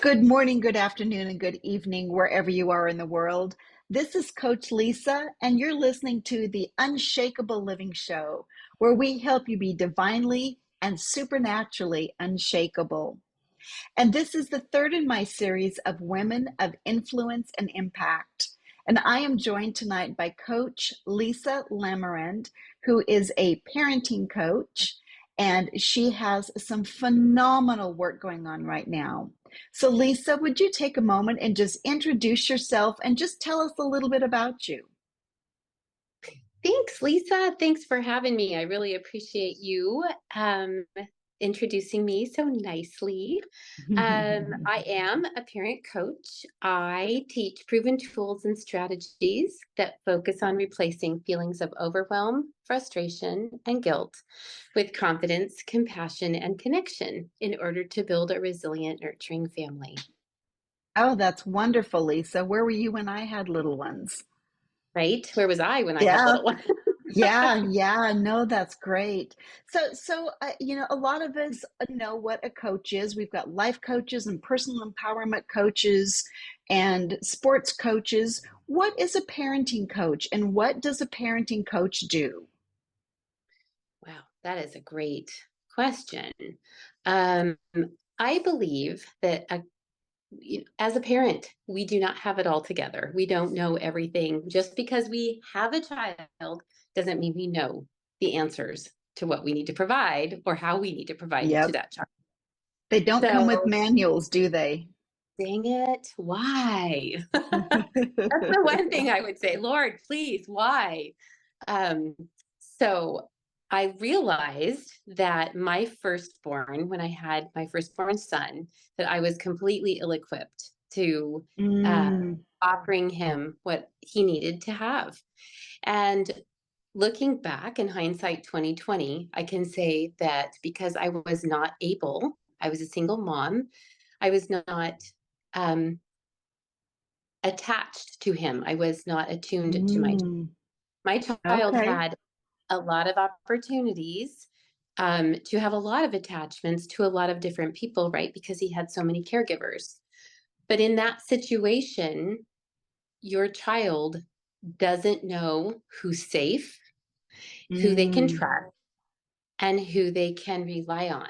Good morning, good afternoon, and good evening, wherever you are in the world. This is Coach Lisa, and you're listening to the Unshakable Living Show, where we help you be divinely and supernaturally unshakable. And this is the third in my series of Women of Influence and Impact. And I am joined tonight by Coach Lisa Lamarand, who is a parenting coach, and she has some phenomenal work going on right now. So, Lisa, would you take a moment and just introduce yourself and just tell us a little bit about you? Thanks, Lisa. Thanks for having me. I really appreciate you introducing me so nicely. I am a parent coach. I teach proven tools and strategies that focus on replacing feelings of overwhelm, frustration, and guilt with confidence, compassion, and connection in order to build a resilient, nurturing family. Oh, that's wonderful, Lisa. Where were you when I had little ones? Right? Where was I when I had Yeah. little ones? Yeah, no, that's great. A lot of us know what a coach is. We've got life coaches and personal empowerment coaches and sports coaches. What is a parenting coach and what does a parenting coach do? Wow, that is a great question. Um, I believe that as a parent, we do not have it all together. We don't know everything. Just because we have a child doesn't mean we know the answers to what we need to provide or how we need to provide it to Yep. that child. They don't come with So, manuals, do they? dang it, why? That's the one thing I would say, Lord, please, why? Um, so I realized that my firstborn, when I had my firstborn son, that I was completely ill-equipped to Mm, offering him what he needed to have. And looking back in hindsight 2020, I can say that because I was not able, I was a single mom, I was not um, attached to him. I was not attuned to mm, my child okay. had a lot of opportunities to have a lot of attachments to a lot of different people, right? Because he had so many caregivers. But in that situation, your child doesn't know who's safe, who they can Mm, trust, and who they can rely on.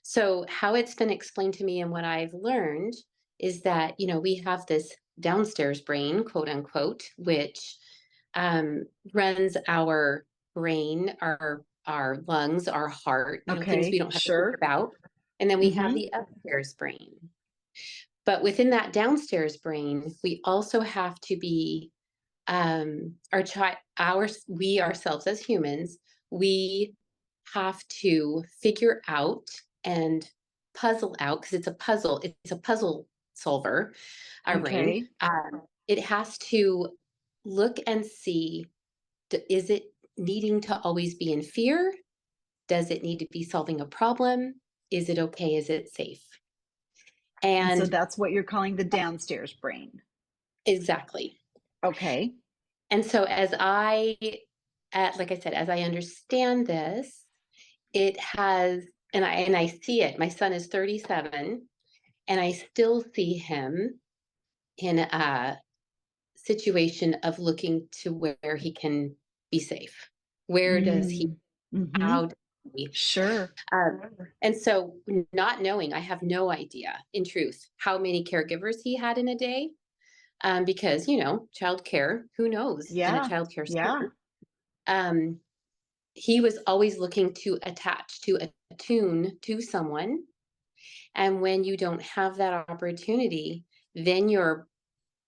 So, how it's been explained to me and what I've learned is that, we have this downstairs brain, quote unquote, which um, runs our brain, our lungs, our heart, things we okay, don't have to think sure. about. And then we have Mm-hmm. the upstairs brain. But within that downstairs brain, we also have to be we ourselves as humans, we have to figure out and puzzle out because it's a puzzle solver, our brain. Okay. It has to look and see, is it needing to always be in fear? Does it need to be solving a problem? Is it okay? Is it safe? And so And that's what you're calling the downstairs brain. exactly. Okay. And so like I said, as I understand this, it has, and I see it. My son is 37, and I still see him in a situation of looking to where he can be safe. Where does he? Mm. Mm-hmm. How does he? Sure. Um, and so, not knowing, I have no idea, in truth, how many caregivers he had in a day. Because child care, who knows in a Yeah. child care Yeah. center. Um, he was always looking to attach, to attune to someone. And when you don't have that opportunity, then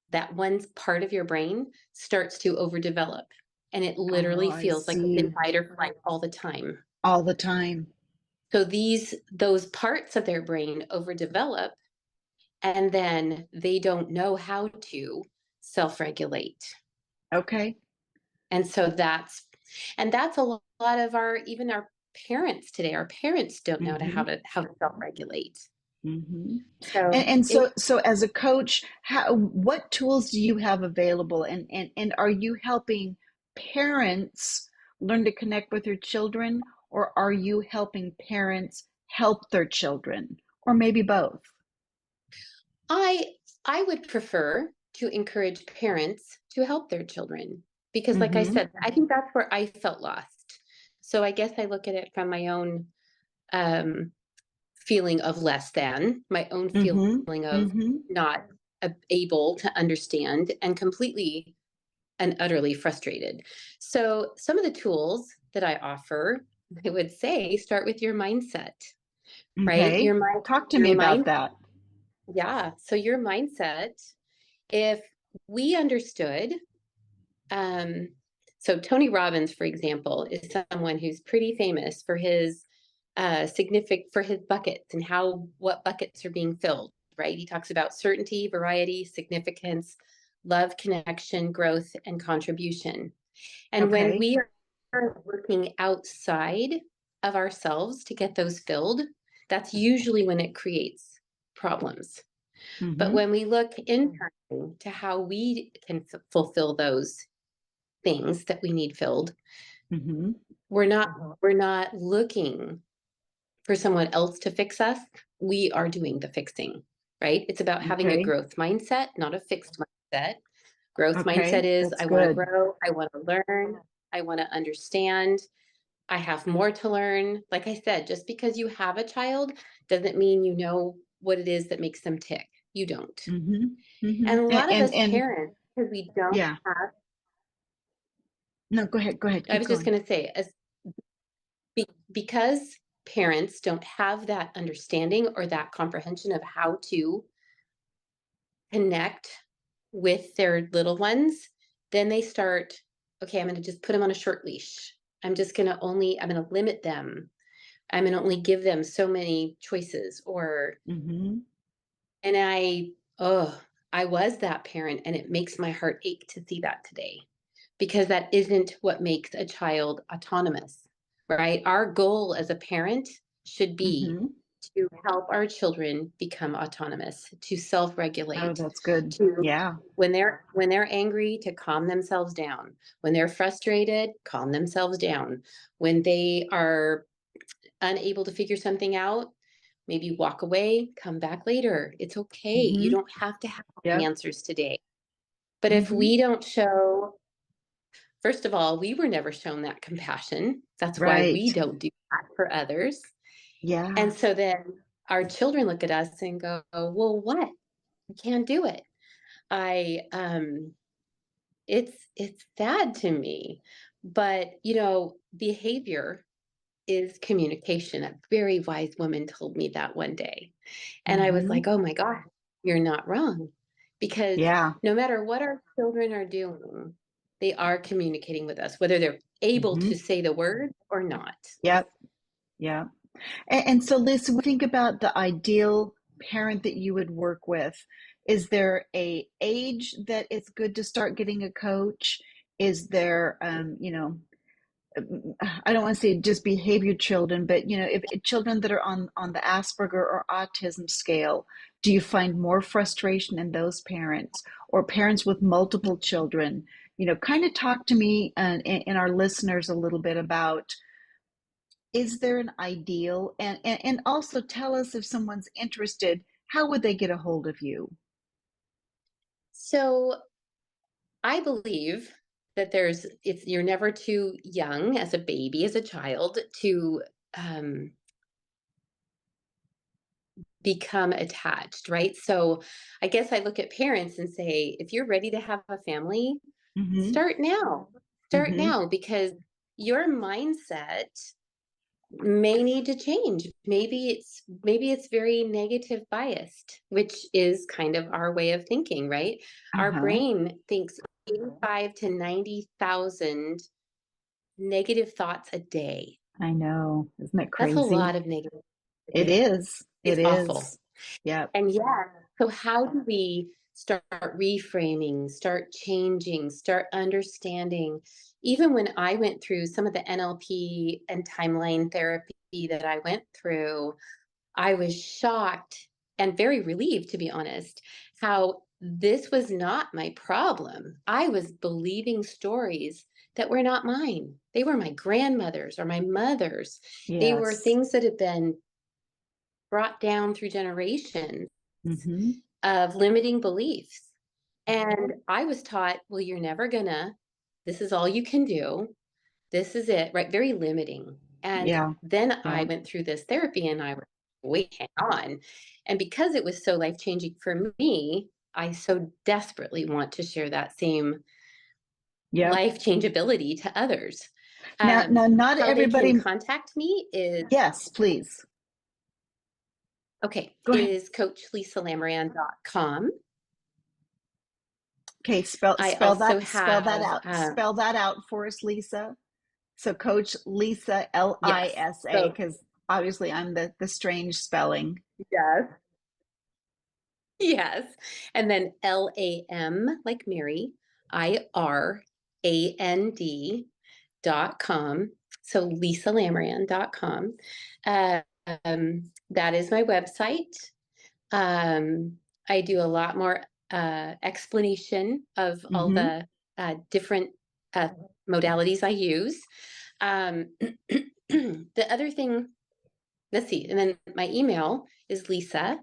that one part of your brain starts to overdevelop. And it Oh, literally I feels like it's in see. fight or flight all the time. All the time. So those parts of their brain overdevelop, and then they don't know how to self-regulate. Okay. And so that's a lot of even our parents today. Our parents don't know Mm-hmm. how to self-regulate. Mm-hmm. So And so as a coach, what tools do you have available? And are you helping parents learn to connect with their children, or are you helping parents help their children? Or maybe both? I would prefer to encourage parents to help their children because, like I Mm-hmm. said, I think that's where I felt lost. So I guess I look at it from my own um, feeling of less than, my own Mm-hmm. feeling of Mm-hmm. not able to understand and completely and utterly frustrated. So some of the tools that I offer, I would say, start with your mindset, right? Okay. Talk to Your me about mind, that. yeah. So your mindset, if we understood, um, so Tony Robbins, for example, is someone who's pretty famous for his significant for his buckets and how what buckets are being filled, right? He talks about certainty, variety, significance, love, connection, growth, and contribution. And when Okay. we are working outside of ourselves to get those filled, that's usually when it creates problems. But Mm-hmm. when we look internally to how we can fulfill those things that we need filled, Mm-hmm. we're not looking for someone else to fix us. We are doing the fixing, right? It's about having a Okay. growth mindset, not a fixed mindset. Growth mindset Okay. is That's I want to good. grow, I want to learn, I want to understand, I have more to learn. Like I said, just because you have a child doesn't mean you know what it is that makes them tick. You don't. Mm-hmm. Mm-hmm. And a lot of us And parents, because we don't yeah. have, No, go ahead. Go ahead. I Keep was just going. going to say, because parents don't have that understanding or that comprehension of how to connect with their little ones, then they start, okay, I'm going to just put them on a short leash. I'm going to limit them. I'm going to only give them so many choices Mm-hmm. and I was that parent and it makes my heart ache to see that today because that isn't what makes a child autonomous, right? Our goal as a parent should be Mm-hmm. to help our children become autonomous, to Oh, self-regulate, that's good. to Yeah. when they're angry to calm themselves down, when they're frustrated, calm themselves down, when they are unable to figure something out, maybe walk away, come back later. It's okay. You Mm-hmm. don't have to have the Yep. answers today. But if Mm-hmm. we don't show, first of all, we were never shown that compassion. That's why we Right. don't do that for others. And Yeah. so then our children look at us and go, well, what? I can't do it. I it's sad to me. But behavior is communication. A very wise woman told me that one day. And I was Mm-hmm. like, oh my God, you're not wrong. Because Yeah. no matter what our children are doing, they are communicating with us, whether they're able Mm-hmm. to say the word or not. Yep. Yeah. And so, Liz, when you think about the ideal parent that you would work with, is there a age that it's good to start getting a coach? Is there, I don't want to say just behavior children, but if children that are on the Asperger or autism scale, do you find more frustration in those parents or parents with multiple children? Kind of talk to me and our listeners a little bit about, is there an ideal, and also tell us if someone's interested, how would they get a hold of you? So I believe that you're never too young as a baby, as a child, to um, become attached, right? So I guess I look at parents and say, if you're ready to have a family, Mm-hmm. start now. Start Mm-hmm. now because your mindset may need to change. Maybe it's very negative biased, which is kind of our way of thinking, right? Our Uh-huh. brain thinks 85 to 90,000 negative thoughts a day. I know. Isn't that That's a crazy? lot of negative a It day. is. It It's awful. is. Yep. And yeah, so how do we start reframing, start changing, start understanding? Even when I went through some of the NLP and timeline therapy that I went through, I was shocked and very relieved, to be honest, how this was not my problem. I was believing stories that were not mine. They were my grandmother's or my mother's. They were Yes. things that had been brought down through generations. Mm-hmm. of limiting beliefs. And I was taught, well, you're never gonna, this is all you can do. This is it, right? Very limiting. And Yeah. then I Yeah. went through this therapy and I was, wait, hang on. And because it was so life-changing for me, I so desperately want to share that same Yeah. life changeability to others. Now, not How they can everybody. contact me is, Yes, please. okay, Go ahead. is coachlisalamran.com. Okay, spell I spell also that spell that have, out. Spell that out for us, Lisa. So Coach Lisa, yes, Lisa, so because obviously I'm the strange spelling. yes, yes. And then LAM, like Mary, IRAND.com. So lisalamran.com. That is my website. I do a lot more explanation of all Mm-hmm. the different uh, modalities I use. The other thing, let's see, and then my email is Lisa,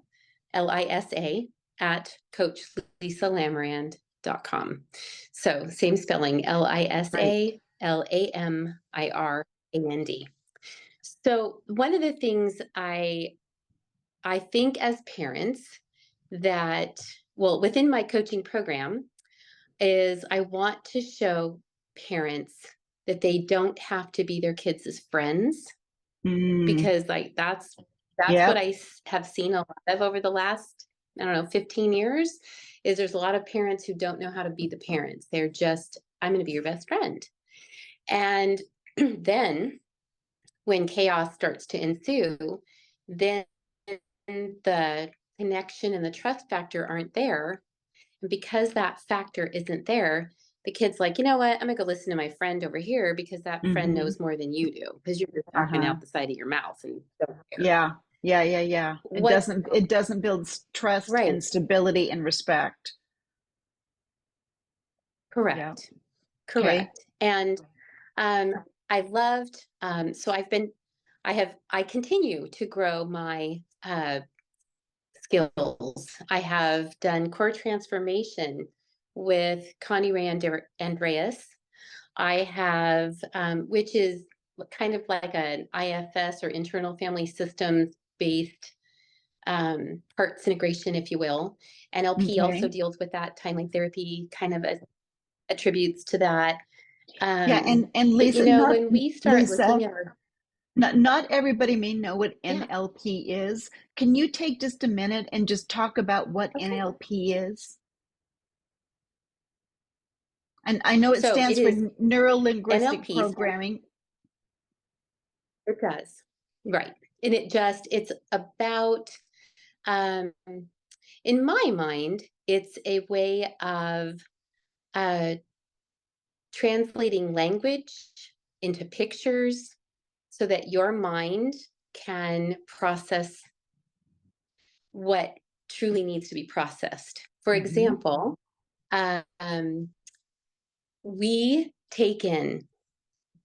Lisa, at coachlisalamrand.com. So same spelling, Right. Lisalamirand. So one of the things I think as parents that, well, within my coaching program is I want to show parents that they don't have to be their kids' friends, Mm. because like that's what Yep. I have seen a lot of over the last, I don't know, 15 years, is there's a lot of parents who don't know how to be the parents. They're just, I'm going to be your best friend. And then when chaos starts to ensue, then the connection and the trust factor aren't there. And because that factor isn't there, the kid's like, you know what? I'm going to go listen to my friend over here because that friend Mm-hmm. knows more than you do, because you're just talking Uh-huh. out the side of your mouth and don't care. Yeah. Yeah. Yeah. Yeah. It What's doesn't build trust right? and stability and respect. Yeah. Correct. Okay. Correct. And um, I loved, so I continue to grow my skills. I have done core transformation with Connie Ray Andreas. I have, which is kind of like an IFS or internal family systems based parts integration, if you will. NLP also Okay. deals with that. Time like therapy kind of attributes to that. Yeah, and But Lisa, when we start Lisa, looking at our, not everybody may know what yeah, NLP is. Can you take just a minute and just talk about what okay. NLP is? And I know it So it stands for is Neuro-Linguistic NLP, Programming. it does. Right. And it's about, um, in my mind, it's a way of uh, translating language into pictures so that your mind can process what truly needs to be processed. For Hmm. example, um, we take in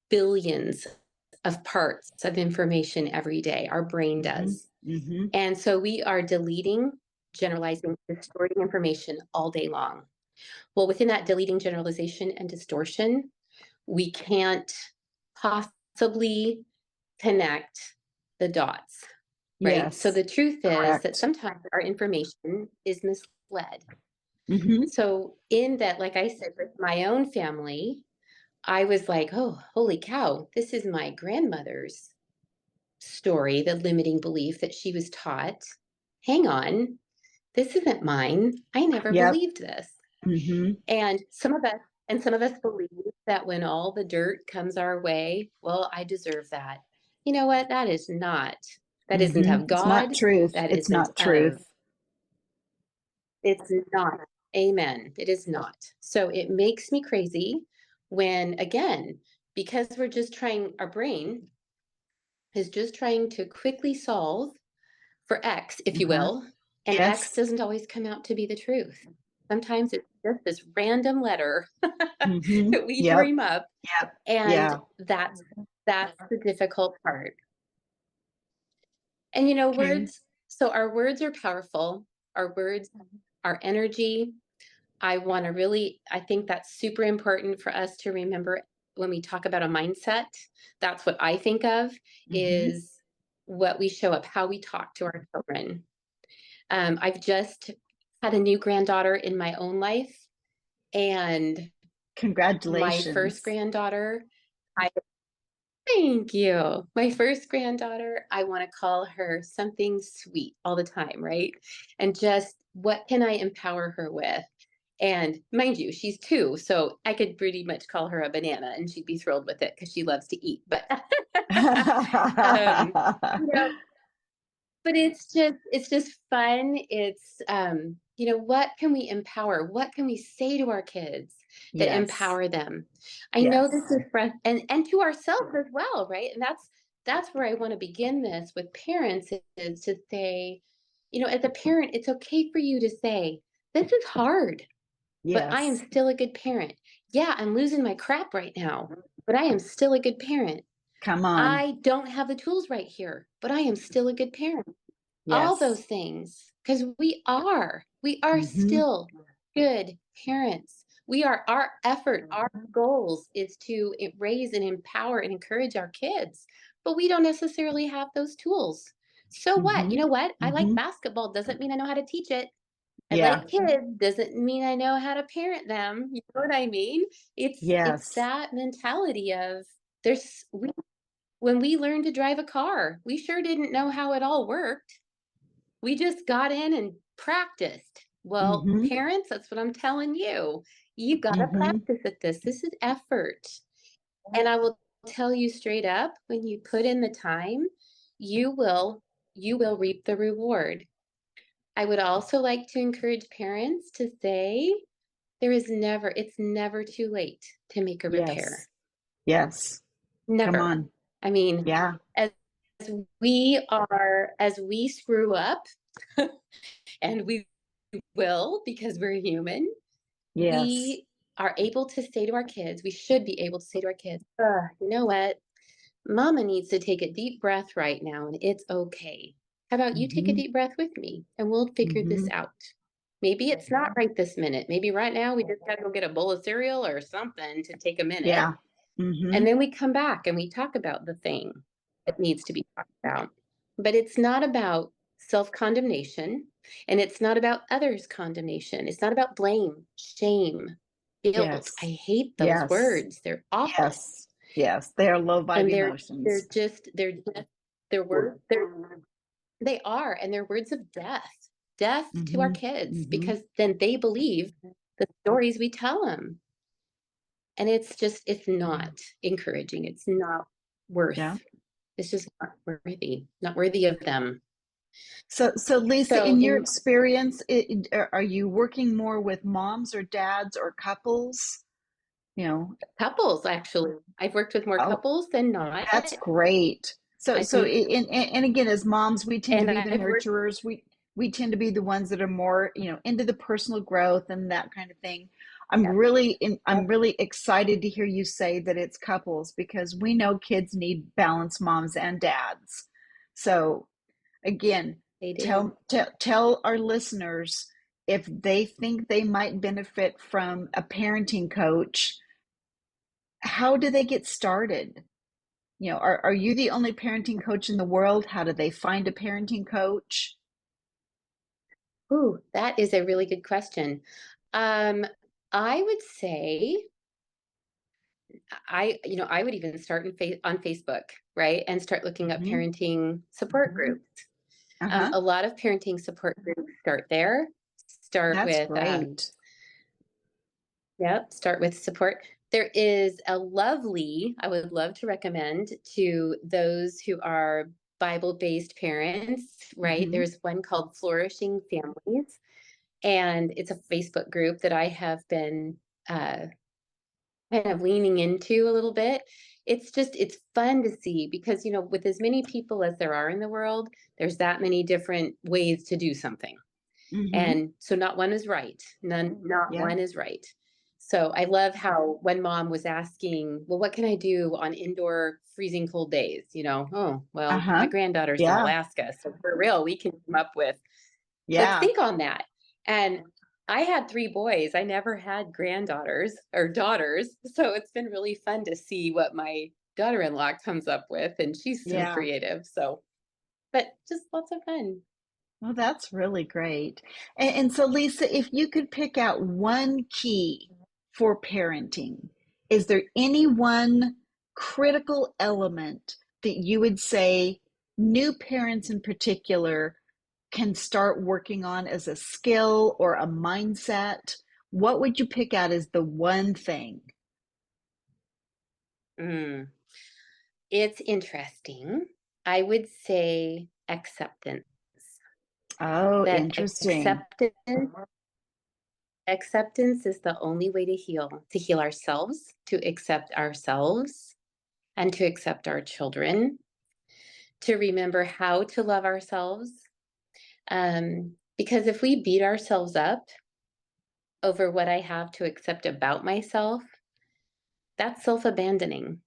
billions of parts of information every day. Our brain Hmm. does. Hmm. And so we are deleting, generalizing, distorting information all day long. Well, within that deleting, generalization, and distortion, we can't possibly connect the dots, right? So Yes, the truth is that correct. sometimes our information is misled. Hmm. So, in that, like I said, with my own family, I was like, oh, holy cow, this is my grandmother's story, the limiting belief that she was taught. Hang on, this isn't mine. I never Yep. believed this. Hmm. And some of us believe that when all the dirt comes our way, well, I deserve that. You know what? That isn't Hmm. of It's not God. truth. That It's isn't not of, truth. it's not. Amen. It is not. So it makes me crazy when, again, because our brain is just trying to quickly solve for X, if you Uh-huh. will, and X Yes. doesn't always come out to be the truth. Sometimes it's just this random letter Hmm. that we Yep. dream up, Yep. and Yeah. that's the difficult part. And Okay. words, so our words are powerful. Our words our energy. I think that's super important for us to remember when we talk about a mindset. That's what I think of Mm-hmm. is what we show up, how we talk to our children. I've just had a new granddaughter in my own life, and my first Congratulations. granddaughter, I thank you. My first granddaughter, I want to call her something sweet all the time, right? And just what can I empower her with? And mind you, she's 2, so I could pretty much call her a banana and she'd be thrilled with it because she loves to eat. But um, you know, but it's just fun. What can we empower? What can we say to our kids that Yes. empower them? I know this Yes. is for and to ourselves as well, right? And that's where I want to begin this with parents is to say, as a parent, it's okay for you to say, this is hard, but I am Yes. still a good parent. Yeah, I'm losing my crap right now, but I am still a good parent. Come on. I don't have the tools right here, but I am still a good parent. All those Yes. things, because we are Mm-hmm. still good parents. Our effort, our goals is to raise and empower and encourage our kids, but we don't necessarily have those tools. So what? Mm-hmm. You know what? I like Mm-hmm. basketball, doesn't mean I know how to teach it. I Yeah. like kids, doesn't mean I know how to parent them. You know what I mean? It's Yes. that mentality of there's we when we learned to drive a car, we sure didn't know how it all worked. We just got in and practiced. Well, Mm-hmm. parents, that's what I'm telling you. You got to Mm-hmm. practice at this. This is effort. And I will tell you straight up, when you put in the time, you will you will reap the reward. I would also like to encourage parents to say it's never too late to make a Yes. repair. Yes. Come Never. on. I mean, Yeah. as as we screw up, and we will because we're human, Yes. we are able to say to our kids, we should be able to say to our kids, you know what? Mama needs to take a deep breath right now, and it's okay. How about you take a Mm-hmm. deep breath with me and we'll figure Mm-hmm. this out? Maybe it's not right this minute. Maybe right now we just got to go get a bowl of cereal or something to take a minute. Yeah. Mm-hmm. And then we come back and we talk about the thing that needs to be talked about. But it's not about self condemnation and it's not about others' condemnation. It's not about blame, shame, guilt. I Yes. hate those Yes. words. They're awful. Yes. Yes. They are low vibe And they're emotions. just they're words they are and they're words of death to our Mm-hmm. kids Mm-hmm. because then they believe the stories we tell them. And it's not encouraging. It's not Yeah. worth it's just not worthy of them. So Lisa, So in your in experience, are you working more with moms or dads or couples? You know, couples, actually, I've worked with more oh, couples than not. that's great. So, I've so, been and again, as moms, we tend to and be the I've worked nurturers. We tend to be the ones that are more, into the personal growth and that kind of thing. Yep, I'm yep, really excited to hear you say that it's couples because we know kids need balanced moms and dads. So, again, they do. tell our listeners if they think they might benefit from a parenting coach, how do they get started? Are you the only parenting coach in the world? How do they find a parenting coach? Ooh, that is a really good question. Um, I would say I would even start on Facebook, right? And start looking up Hmm. parenting support groups. Uh-huh. A lot of parenting support groups start there. Start That's with great. Yep, start with support. There is I would love to recommend to those who are Bible-based parents, right? Hmm. There's one called Flourishing Families, and it's a Facebook group that I have been uh, kind of leaning into a little bit. It's fun to see because, with as many people as there are in the world, there's that many different ways to do something. Hmm. And so not one is right. Not Yeah. one is right. So I love how when mom was asking, well, what can I do on indoor freezing cold days? Oh, well, my Uh-huh. granddaughter's in Yeah. Alaska. So for real, we can come up with, let's Yeah. think on that. And I had 3 boys. I never had granddaughters or daughters, so it's been really fun to see what my daughter-in-law comes up with, and she's so Yeah. creative, so but just lots of fun. Well, that's really great. And so, Lisa, if you could pick out one key for parenting, is there any one critical element that you would say new parents in particular can start working on as a skill or a mindset? What would you pick out as the one thing? Mm. It's interesting. I would say acceptance. Oh, That interesting. acceptance is the only way to heal ourselves, to accept ourselves, and to accept our children, to remember how to love ourselves. Because if we beat ourselves up over what I have to accept about myself, that's self-abandoning.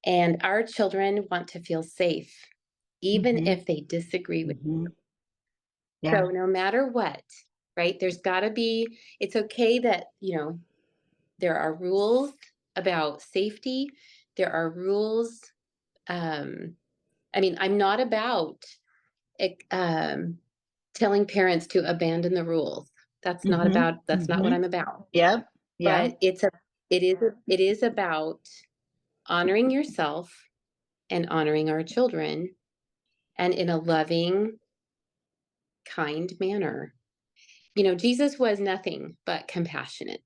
And our children want to feel safe, even Mm-hmm. if they disagree with. Mm-hmm. So Yeah. no matter what, right? There's got to be, it's okay that, there are rules about safety. There are rules. Um, I'm not about um, telling parents to abandon the rules. Mm-hmm. That's not what Mm-hmm. I'm about. Yep. Yeah. But it is about honoring yourself and honoring our children and in a loving, kind manner. Jesus was nothing but compassionate.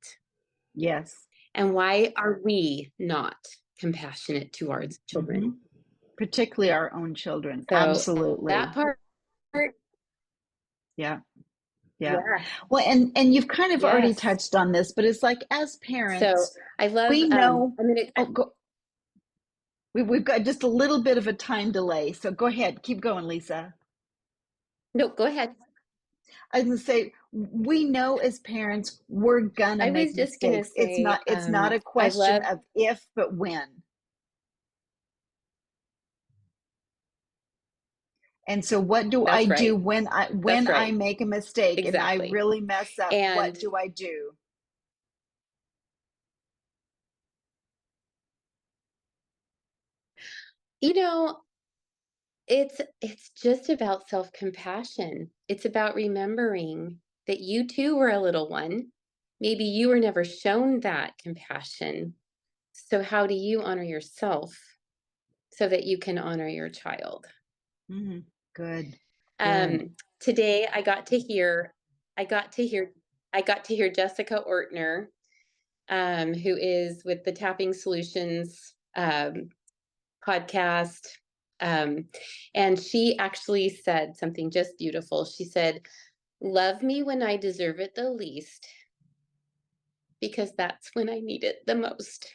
Yes. And why are we not compassionate towards Mm-hmm. children? Particularly our own children. So that Absolutely. part, Yeah. Yeah. yeah, Well, and you've kind of already yes. touched on this, but it's like as So parents, I love, we know, I, oh, we've got just a little bit of a time delay. So go ahead. Keep going, Lisa. no, go ahead. I was going to say, we know as parents, we're gonna I was make just gonna mistakes. say, It's not a I question love, of if, but when. And so what do I that's do right. when That's I right. make a mistake and I Exactly. really mess up? What And, do I do? you know, it's just about self-compassion. It's about remembering that you too were a little one. Maybe you were never shown that compassion. So how do you honor yourself so that you can honor your child? Mm, good. Good. Today I got to hear, I got to hear Jessica Ortner, who is with the Tapping Solutions podcast. Um, and she actually said something just beautiful. She said, "Love me when I deserve it the least, because that's when I need it the most."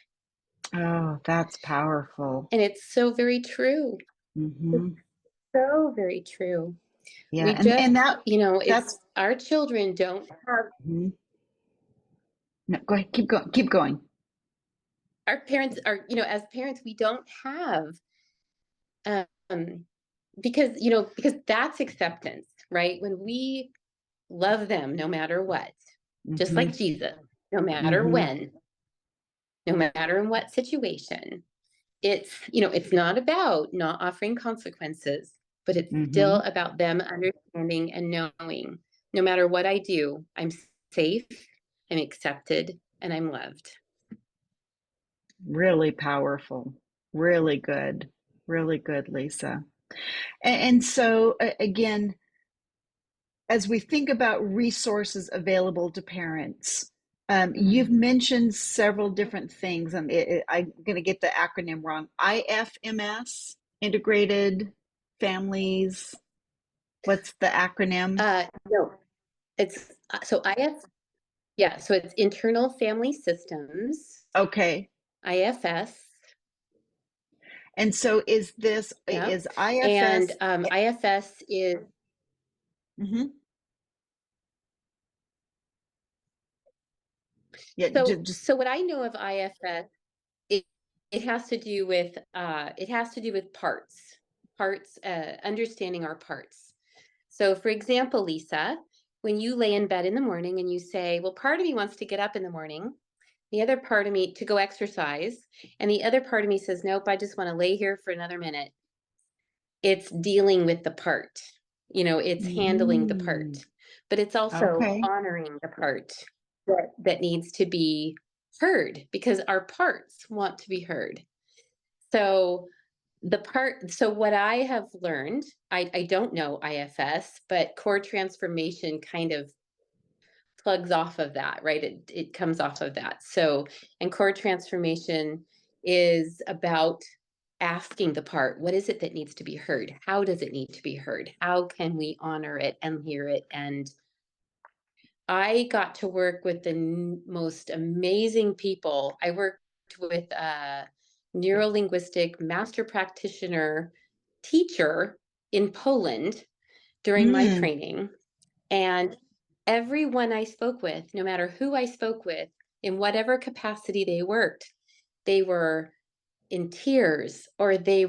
Oh, that's powerful. And it's so very true. It's Hmm. so very true. Yeah, We just, and that's it's our children don't have, mhm. No, go ahead, keep going, keep going. our parents are, as parents, we don't have, um, because that's acceptance, right? When we love them no matter what, just Hmm. like Jesus, no matter Hmm. when, no matter in what situation. It's not about not offering consequences, but it's still Hmm. about them understanding and knowing no matter what I do, I'm safe, I'm accepted, and I'm loved. Really powerful. Really good. Really good, Lisa. And so again, as we think about resources available to parents, you've mentioned several different things. I'm going to get the acronym wrong. IFMS, Integrated Families. What's the acronym? No, it's so IF, yeah, so it's internal family systems, Okay. IFS. And so Yeah. is And IFS? IFS is, Mhm. Yeah, just so what I know of IFS, it, it has to do with parts, understanding our parts. So for example, Lisa, when you lay in bed in the morning and you say, well, part of me wants to get up in the morning, the other part of me to go exercise, and the other part of me says, nope, I just want to lay here for another minute. It's dealing with the part, it's handling the Mm, part, but it's also okay. honoring the part that needs to be heard because our parts want to be heard. So so what I have learned, I don't know IFS, but core transformation kind of plugs off of that, right? It comes off of that. So, and core transformation is about asking the part, what is it that needs to be heard? How does it need to be heard? How can we honor it and hear it? And I got to work with the most amazing people. I worked with a neuro-linguistic master practitioner teacher in Poland during my Mm, training. And everyone I spoke with, no matter who I spoke with, in whatever capacity they were in tears, or they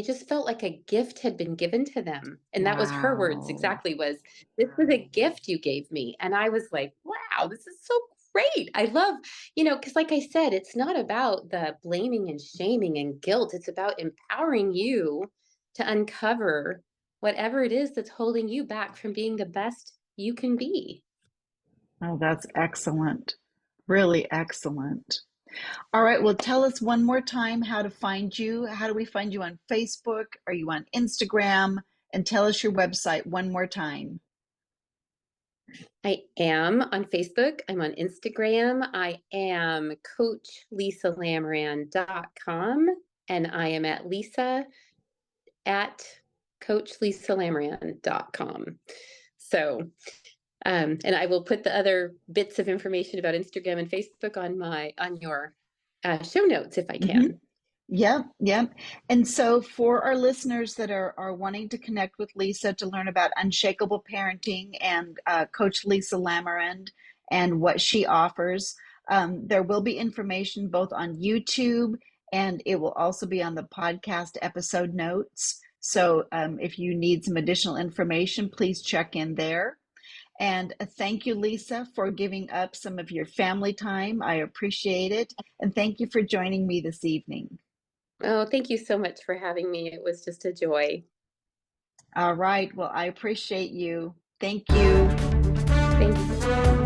just felt like a gift had been given to them. And that was her words wow. exactly, was, this was a gift you gave me. And I was like, wow, this is so great. I love, because like I said, it's not about the blaming and shaming and guilt. It's about empowering you to uncover whatever it is that's holding you back from being the best you can be. Oh, that's excellent. Really excellent. All right. Well, tell us one more time how to find you. How do we find you on Facebook? Are you on Instagram? And tell us your website one more time. I am on Facebook. I'm on Instagram. I am coachlisalamaran.com, and I am at Lisa at coachlisalamaran.com. So, and I will put the other bits of information about Instagram and Facebook on your show notes if I Mm-hmm. can. Yep, yep. And so for our listeners that are wanting to connect with Lisa to learn about Unshakable Parenting and Coach Lisa Lamarand and what she offers, there will be information both on YouTube and it will also be on the podcast episode notes. So if you need some additional information, please check in there. And thank you, Lisa, for giving up some of your family time. I appreciate it. And thank you for joining me this evening. Oh, thank you so much for having me. It was just a joy. All right. Well, I appreciate you. Thank you. Thank you.